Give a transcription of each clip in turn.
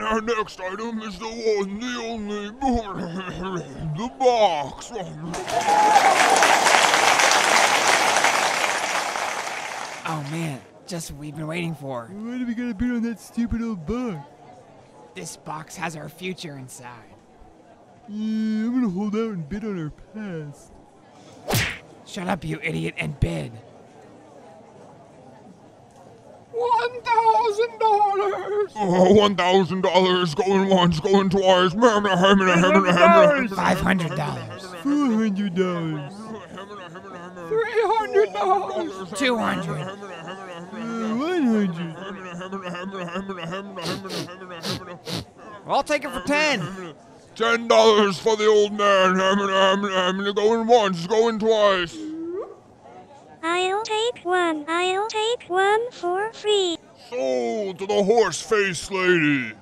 And our next item is the one, the only, the box. Oh man, just what we've been waiting for. Why do we gotta bid on that stupid old box? This box has our future inside. Yeah, I'm gonna hold out and bid on our past. Shut up, you idiot, and bid. $1,000. $1,000 going once, going twice. $500. $400. $300. $200. $100. I'll take it for 10. $10 for the old man. Going once, going twice. I'll take one. I'll take one for free. Sold to the horse-faced lady.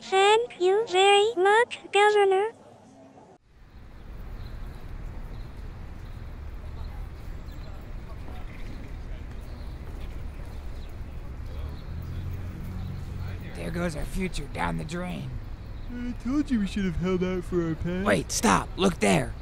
Thank you very much, Governor. There goes our future down the drain. I told you we should have held out for our past. Wait, stop. Look there.